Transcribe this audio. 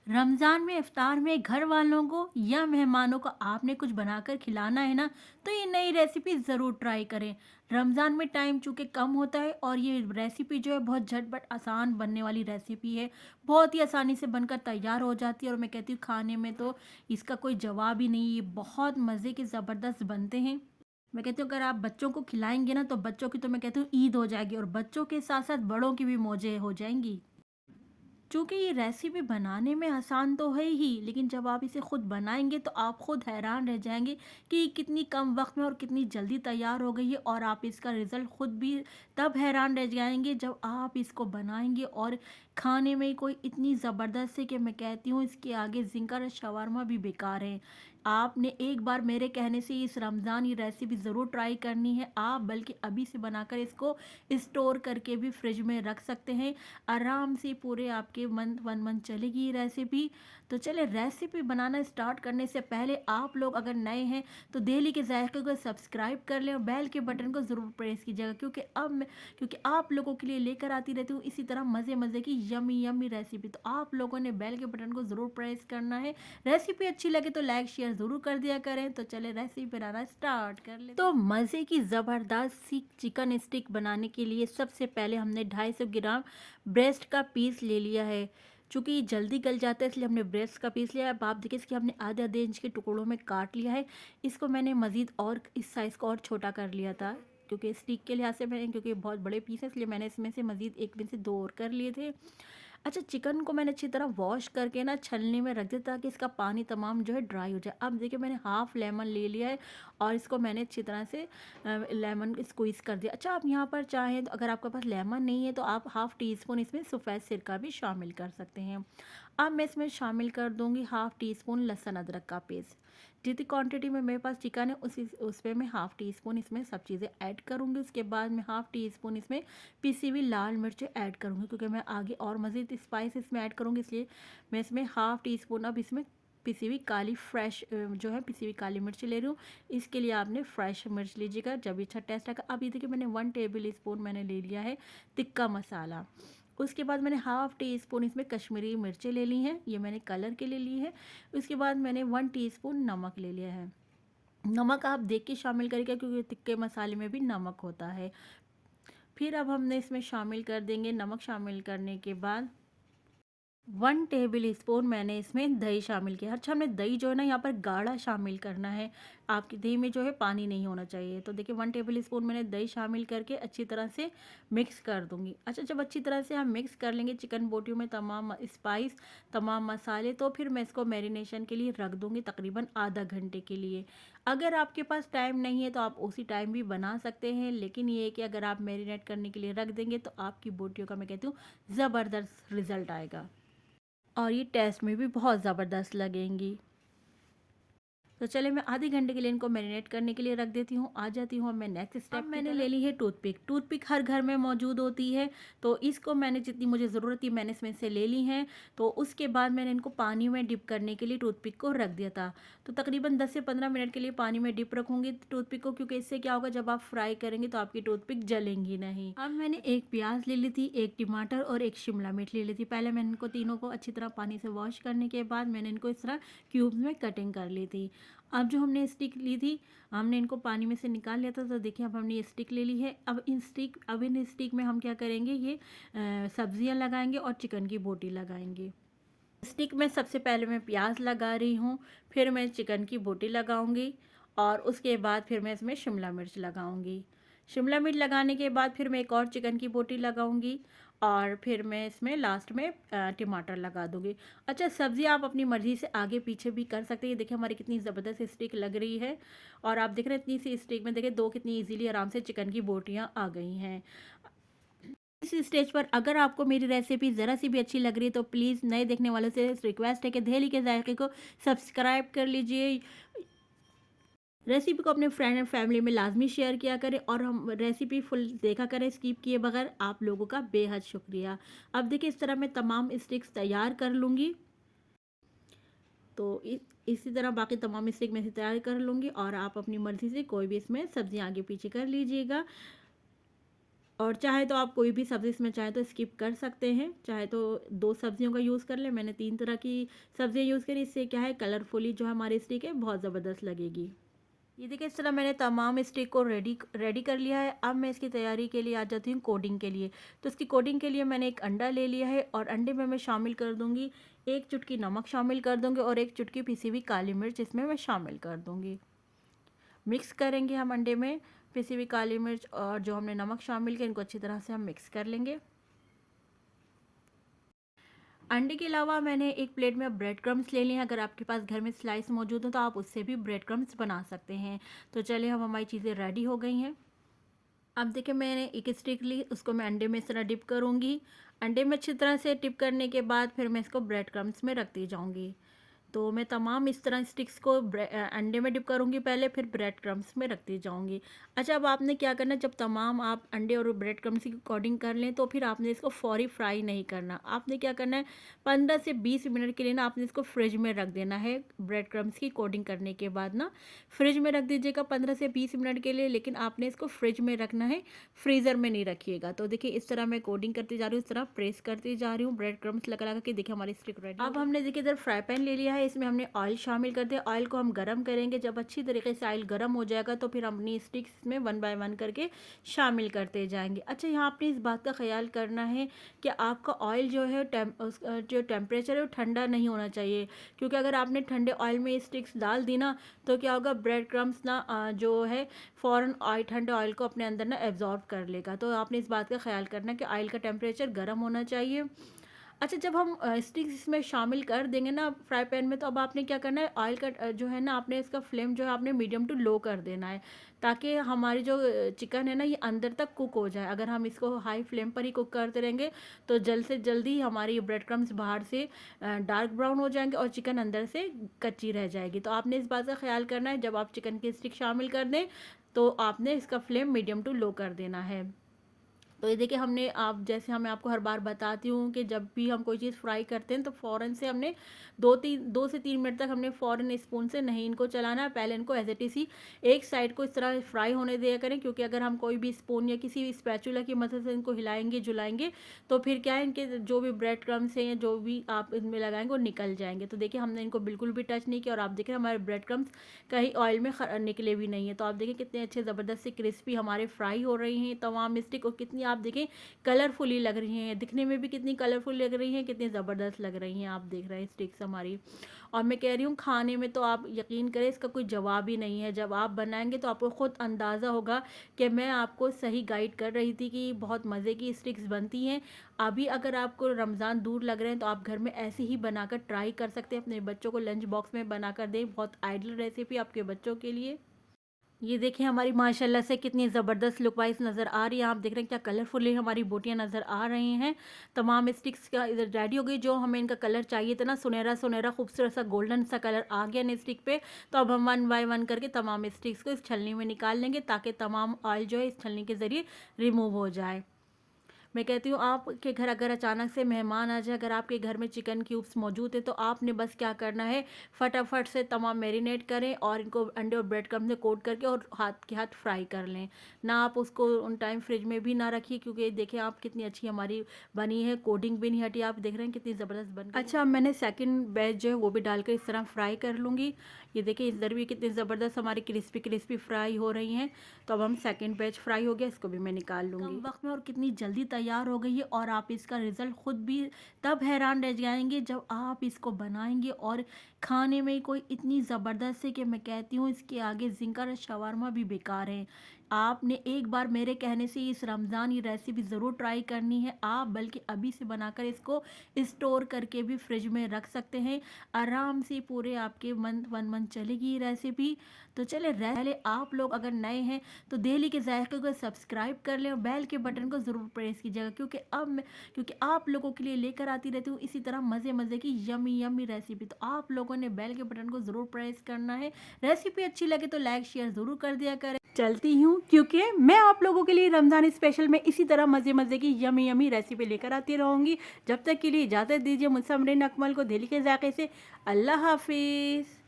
रमज़ान में इफ्तार में घर वालों को या मेहमानों को आपने कुछ बनाकर खिलाना है ना, तो ये नई रेसिपी ज़रूर ट्राई करें। रमज़ान में टाइम चूँकि कम होता है और ये रेसिपी जो है बहुत झटपट आसान बनने वाली रेसिपी है। बहुत ही आसानी से बनकर तैयार हो जाती है और मैं कहती हूँ खाने में तो इसका कोई जवाब ही नहीं, ये बहुत मज़े के ज़बरदस्त बनते हैं। मैं कहती हूँ अगर आप बच्चों को खिलाएँगे ना, तो बच्चों की तो मैं कहती हूँ ईद हो जाएगी और बच्चों के साथ-साथ बड़ों की भी मौजें हो जाएँगी। चूँकि ये रेसिपी बनाने में आसान तो है ही, लेकिन जब आप इसे खुद बनाएँगे तो आप खुद हैरान रह जाएँगे कि कितनी कम वक़्त में और कितनी जल्दी तैयार हो गई है, और आप इसका रिज़ल्ट खुद भी तब हैरान रह जाएँगे जब आप इसको बनाएँगे और खाने में कोई इतनी ज़बरदस्त है कि मैं कहती हूँ इसके आगे ज़िंगर शवारमा भी बेकार है। आपने एक बार मेरे कहने से इस रमज़ान ये रेसिपी ज़रूर ट्राई करनी है। आप बल्कि अभी से बनाकर इसको स्टोर करके भी फ्रिज में रख सकते हैं। आराम से पूरे आपके मंथ 1 मंथ चलेगी ये रेसिपी। तो चलिए रेसिपी बनाना स्टार्ट करने से पहले आप लोग अगर नए हैं तो डेली के ज़ायक़े को सब्सक्राइब कर लें और बेल के बटन को ज़रूर प्रेस कीजिएगा, क्योंकि आप लोगों के लिए लेकर आती रहती हूँ इसी तरह मज़े-मज़े की यम्मी यम्मी रेसिपी। तो आप लोगों ने बेल के बटन को ज़रूर प्रेस करना है। रेसिपी अच्छी लगे तो लाइक शेयर ज़रूर कर दिया करें। तो चलिए रेसिपी बनाना स्टार्ट कर लेते हैं। तो मज़े की ज़बरदस्त सी चिकन स्टिक बनाने के लिए सबसे पहले हमने 250 ग्राम ब्रेस्ट का पीस ले लिया है। चूँकि ये जल्दी गल जाता है इसलिए हमने ब्रेस्ट का पीस लिया है। अब आप देखिए इसके हमने आधे-आधे इंच के टुकड़ों में काट लिया है। इसको मैंने मज़ीद और इस साइज़ को और छोटा कर लिया था, क्योंकि स्टिक के लिहाज से मैंने, क्योंकि ये बहुत बड़े पीस हैं इसलिए मैंने इसमें से मज़ीद 1 में से 2 और कर लिए थे। अच्छा, चिकन को मैंने अच्छी तरह वॉश करके ना छलनी में रख दिया ताकि इसका पानी तमाम जो है ड्राई हो जाए। अब देखिए मैंने हाफ़ लेमन ले लिया है और इसको मैंने अच्छी तरह से लेमन स्क्वीज़ कर दिया। अच्छा, आप यहाँ पर चाहें तो अगर आपके पास लेमन नहीं है तो आप हाफ़ टी स्पून इसमें सफ़ेद सिरका भी शामिल कर सकते हैं। अब मैं इसमें शामिल कर दूँगी हाफ़ टी स्पून लहसुन अदरक का पेस्ट। जितनी क्वांटिटी में मेरे पास चिकन है उसमें मैं हाफ़ टी स्पून इसमें सब चीज़ें ऐड करूँगी। उसके बाद मैं हाफ़ टी स्पून इसमें पिसी हुई लाल मिर्च ऐड करूँगी, क्योंकि मैं आगे और मज़ीद स्पाइस इसमें ऐड करूँगी, इसलिए मैं इसमें हाफ़ टी स्पून अब इसमें पिसी हुई काली फ्रेश जो है पिसी हुई काली मिर्च ले रही हूँ। इसके लिए आपने फ्रेश मिर्च लीजिएगा जब अच्छा टेस्ट आएगा। अब ये देखिए मैंने 1 टेबल स्पून मैंने ले लिया है तिक्का मसाला। उसके बाद मैंने हाफ़ टी स्पून इसमें कश्मीरी मिर्चें ले ली हैं, ये मैंने कलर के लिए ली है। उसके बाद मैंने 1 टीस्पून नमक ले लिया है। नमक आप देख के शामिल करिएगा क्योंकि तिक्के मसाले में भी नमक होता है। फिर अब हमने इसमें शामिल कर देंगे, नमक शामिल करने के बाद 1 टेबल स्पून मैंने इसमें दही शामिल किया। अच्छा, हमने दही जो है ना यहाँ पर गाढ़ा शामिल करना है, आपकी दही में जो है पानी नहीं होना चाहिए। तो देखिए 1 टेबल स्पून मैंने दही शामिल करके अच्छी तरह से मिक्स कर दूँगी। अच्छा, जब अच्छी तरह से हम मिक्स कर लेंगे चिकन बोटियों में तमाम स्पाइस, तमाम मसाले, तो फिर मैं इसको मैरिनेशन के लिए रख दूँगी तकरीबन आधा घंटे के लिए। अगर आपके पास टाइम नहीं है तो आप उसी टाइम भी बना सकते हैं, लेकिन ये है कि अगर आप मैरिनेट करने के लिए रख देंगे तो आपकी बोटियों का मैं कहती हूँ ज़बरदस्त रिज़ल्ट आएगा और ये टेस्ट में भी बहुत ज़बरदस्त लगेंगी। तो चलिए मैं आधे घंटे के लिए इनको मैरिनेट करने के लिए रख देती हूँ। आ जाती हूँ अब मैं नेक्स्ट स्टेप। मैंने ले ली है टूथपिक। टूथपिक हर घर में मौजूद होती है, तो इसको मैंने जितनी मुझे ज़रूरत थी मैंने इसमें से ले ली हैं। तो उसके बाद मैंने इनको पानी में डिप करने के लिए टूथपिक को रख दिया था। तो तकरीबन 10 से 15 मिनट के लिए पानी में डिप रखूँगी टूथपिक को, क्योंकि इससे क्या होगा जब आप फ्राई करेंगे तो आपकी टूथपिक जलेंगी नहीं। अब मैंने एक प्याज ले ली थी, एक टमाटर और एक शिमला मिर्च ले ली थी। पहले मैंने इनको तीनों को अच्छी तरह पानी से वॉश करने के बाद मैंने इनको इस तरह क्यूब्स में कटिंग कर ली थी। अब जो हमने स्टिक ली थी, हमने इनको पानी में से निकाल लिया था, तो देखिए अब हमने ये स्टिक ले ली है। अब इन स्टिक में हम क्या करेंगे, ये सब्जियां लगाएंगे और चिकन की बोटी लगाएंगे। स्टिक में सबसे पहले मैं प्याज लगा रही हूँ, फिर मैं चिकन की बोटी लगाऊंगी और उसके बाद फिर मैं इसमें शिमला मिर्च लगाऊंगी। शिमला मिर्च लगाने के बाद फिर मैं एक और चिकन की बोटी लगाऊंगी और फिर मैं इसमें लास्ट में टमाटर लगा दूंगी। अच्छा, सब्ज़ी आप अपनी मर्ज़ी से आगे पीछे भी कर सकते हैं। देखिए हमारी कितनी ज़बरदस्त स्टिक लग रही है और आप देख रहे हैं इतनी सी स्टिक में देखिए 2 कितनी ईज़िली आराम से चिकन की बोटियाँ आ गई हैं। इस स्टेज पर अगर आपको मेरी रेसिपी ज़रा सी भी अच्छी लग रही है तो प्लीज़ नए देखने वालों से रिक्वेस्ट है कि दहेली के जायके को सब्सक्राइब कर लीजिए। रेसिपी को अपने फ्रेंड एंड फैमिली में लाजमी शेयर किया करें और हम रेसिपी फुल देखा करें स्किप किए बगैर। आप लोगों का बेहद शुक्रिया। अब देखिए इस तरह मैं तमाम स्टिक्स तैयार कर लूँगी। तो इसी तरह बाकी तमाम स्टिक मैं तैयार कर लूँगी और आप अपनी मर्ज़ी से कोई भी इसमें सब्ज़ी आगे पीछे कर लीजिएगा। और चाहे तो आप कोई भी सब्ज़ी इसमें चाहे तो स्किप कर सकते हैं, चाहे तो 2 सब्जियों का यूज़ कर लें। मैंने 3 तरह की सब्जियाँ यूज़ करी, इससे क्या है कलरफुली जो हमारी स्टिक है बहुत ज़बरदस्त लगेगी। ये देखिए इस तरह मैंने तमाम स्टिक को रेडी रेडी कर लिया है। अब मैं इसकी तैयारी के लिए आ जाती हूँ कोडिंग के लिए। तो इसकी कोडिंग के लिए मैंने एक अंडा ले लिया है और अंडे में मैं शामिल कर दूँगी 1 चुटकी नमक शामिल कर दूँगी और 1 चुटकी पिसी हुई काली मिर्च इसमें मैं शामिल कर दूँगी। मिक्स करेंगे हम अंडे में पिसी हुई काली मिर्च और जो हमने नमक शामिल किया, इनको अच्छी तरह से हम मिक्स कर लेंगे। अंडे के अलावा मैंने एक प्लेट में ब्रेड क्रम्स ले लिए हैं। अगर आपके पास घर में स्लाइस मौजूद हो तो आप उससे भी ब्रेड क्रम्स बना सकते हैं। तो चलिए अब हमारी चीज़ें रेडी हो गई हैं। अब देखिए मैंने एक स्टिक ली, उसको मैं अंडे में इस तरह डिप करूँगी। अंडे में अच्छी तरह से डिप करने के बाद फिर मैं इसको ब्रेड क्रम्स में रखती जाऊँगी। तो मैं तमाम इस तरह स्टिक्स को अंडे में डिप करूँगी पहले, फिर ब्रेड क्रम्स में रखती जाऊँगी। अच्छा, अब आपने क्या करना है, जब तमाम आप अंडे और ब्रेड क्रम्स की कोटिंग कर लें तो फिर आपने इसको फौरी फ्राई नहीं करना। आपने क्या करना है, 15 से 20 मिनट के लिए ना आपने इसको फ्रिज में रख देना है। ब्रेड क्रम्स की कोटिंग करने के बाद ना फ्रिज में रख दीजिएगा 15 से 20 मिनट के लिए, लेकिन आपने इसको फ्रिज में रखना है, फ्रीज़र में नहीं रखिएगा। तो देखिए इस तरह मैं कोटिंग करती जा रही हूँ, इस तरह प्रेस करती जा रही हूँ ब्रेड क्रम्स लगा लगा के। देखिए हमारी स्टिक रेडी। अब हमने देखिए इधर फ्राई पैन ले लिया है, इसमें हमने ऑयल शामिल कर दिया। ऑयल को हम गरम करेंगे, जब अच्छी तरीके से ऑयल गरम हो जाएगा तो फिर हम अपनी स्टिक्स में 1 बाय 1 करके शामिल करते जाएंगे। अच्छा, यहाँ आपने इस बात का ख्याल करना है कि आपका ऑयल जो है जो टेम्परेचर है वो ठंडा नहीं होना चाहिए, क्योंकि अगर आपने ठंडे ऑयल में स्टिक्स डाल दी ना तो क्या होगा, ब्रेड क्रम्स ना जो है फ़ौरन ऑयल ठंडे ऑयल को अपने अंदर ना एब्जॉर्ब कर लेगा। तो आपने इस बात का ख्याल करना है कि ऑयल का टेम्परेचर गर्म होना चाहिए। अच्छा, जब हम स्टिक्स इसमें शामिल कर देंगे ना फ्राई पैन में, तो अब आपने क्या करना है, ऑयल का जो है ना आपने इसका फ्लेम जो है आपने मीडियम टू लो कर देना है, ताकि हमारी जो चिकन है ना ये अंदर तक कुक हो जाए। अगर हम इसको हाई फ्लेम पर ही कुक करते रहेंगे तो जल्द से जल्दी हमारी ब्रेड क्रम्स बाहर से डार्क ब्राउन हो जाएंगे और चिकन अंदर से कच्ची रह जाएगी। तो आपने इस बात का ख्याल करना है, जब आप चिकन की स्टिक शामिल कर दें तो आपने इसका फ्लेम मीडियम टू लो कर देना है। तो ये देखिए हमने, आप जैसे मैं आपको हर बार बताती हूँ कि जब भी हम कोई चीज़ फ्राई करते हैं तो फ़ौरन से हमने 2 से 3 मिनट तक हमने फ़ौरन स्पून से नहीं इनको चलाना है। पहले इनको एज इट इज़ ही एक साइड को इस तरह फ्राई होने दिया करें, क्योंकि अगर हम कोई भी स्पून या किसी भी स्पैचुला की मदद से इनको हिलाएंगे जुलाएंगे तो फिर क्या है, इनके जो भी ब्रेड क्रम्स हैं या जो भी आप इनमें लगाएंगे वो निकल जाएंगे। तो देखिए हमने इनको बिल्कुल भी टच नहीं किया और आप देखिए हमारे ब्रेड क्रम्स कहीं ऑयल में निकले भी नहीं है। तो आप देखिए कितने अच्छे ज़बरदस्त से क्रिस्पी हमारे फ्राई हो रही हैं तमाम स्टिक, और कितनी आप देखें कलरफुली लग रही हैं, दिखने में भी कितनी कलरफुल लग रही हैं, कितनी ज़बरदस्त लग रही हैं। आप देख रहे हैं स्टिक्स हमारी, और मैं कह रही हूँ खाने में तो आप यकीन करें इसका कोई जवाब ही नहीं है। जब आप बनाएंगे तो आपको ख़ुद अंदाज़ा होगा कि मैं आपको सही गाइड कर रही थी कि बहुत मज़े की स्टिक्स बनती हैं। अभी अगर आपको रमज़ान दूर लग रहे हैं तो आप घर में ऐसे ही बनाकर ट्राई कर सकते हैं, अपने बच्चों को लंच बॉक्स में बनाकर दें। बहुत आइडियल रेसिपी आपके बच्चों के लिए। ये देखिए हमारी माशाल्लाह से कितनी ज़बरदस्त लुक वाइज नज़र आ रही है। आप देख रहे हैं क्या कलरफुली हमारी बोटियाँ नज़र आ रही हैं। तमाम स्टिक्स का इधर रेडी हो गई। जो हमें इनका कलर चाहिए था ना, सुनहरा सुनहरा खूबसूरत सा गोल्डन सा कलर आ गया इन स्टिक पे। तो अब हम 1 बाय 1 करके तमाम स्टिक्स को इस छलनी में निकाल लेंगे, ताकि तमाम ऑयल जो है इस छलनी के ज़रिए रिमूव हो जाए। मैं कहती हूँ आपके घर अगर अचानक से मेहमान आ जाए, अगर आपके घर में चिकन क्यूब्स मौजूद है तो आपने बस क्या करना है, फटाफट से तमाम मैरिनेट करें और इनको अंडे और ब्रेड क्रम्ब से कोट करके और हाथ के हाथ फ्राई कर लें ना। आप उसको उन टाइम फ्रिज में भी ना रखिए, क्योंकि देखें आप कितनी अच्छी हमारी बनी है, कोटिंग भी नहीं हटी। आप देख रहे हैं कितनी ज़बरदस्त बन गई। अच्छा, मैंने सेकंड बैच जो है वो भी डालकर इस तरह फ्राई कर लूँगी। ये देखिए इधर भी कितनी ज़बरदस्त हमारी क्रिस्पी क्रिस्पी फ्राई हो रही हैं। तो अब हम सेकंड बैच फ्राई हो गया, इसको भी मैं निकाल लूँगी। कम वक्त में और कितनी जल्दी तैयार हो गई है, और आप इसका रिज़ल्ट खुद भी तब हैरान रह जाएंगे जब आप इसको बनाएंगे और खाने में कोई इतनी ज़बरदस्त है कि मैं कहती हूँ इसके आगे ज़िंगर और शवारमा भी बेकार है। आपने एक बार मेरे कहने से इस रमज़ान ये रेसिपी ज़रूर ट्राई करनी है। आप बल्कि अभी से बनाकर इसको स्टोर करके भी फ्रिज में रख सकते हैं, आराम से पूरे आपके मंथ चलेगी ये रेसिपी। तो चले पहले आप लोग अगर नए हैं तो दिल्ली के जायके को सब्सक्राइब कर लें और बेल के बटन को ज़रूर प्रेस कीजिएगा, क्योंकि आप लोगों के लिए लेकर आती रहती हूँ इसी तरह मज़े मज़े की यमी यमी रेसिपी। तो आप लोगों ने बेल के बटन को ज़रूर प्रेस करना है। रेसिपी अच्छी लगे तो लाइक शेयर ज़रूर कर दिया करें। चलती हूँ, क्योंकि मैं आप लोगों के लिए रमज़ान स्पेशल में इसी तरह मज़े मज़े की यमी यमी रेसिपी लेकर आती रहूँगी। जब तक के लिए इजाज़त दीजिए मुझसे अमरीन अकमल को दिल्ली के जायके से। अल्लाह हाफिज़।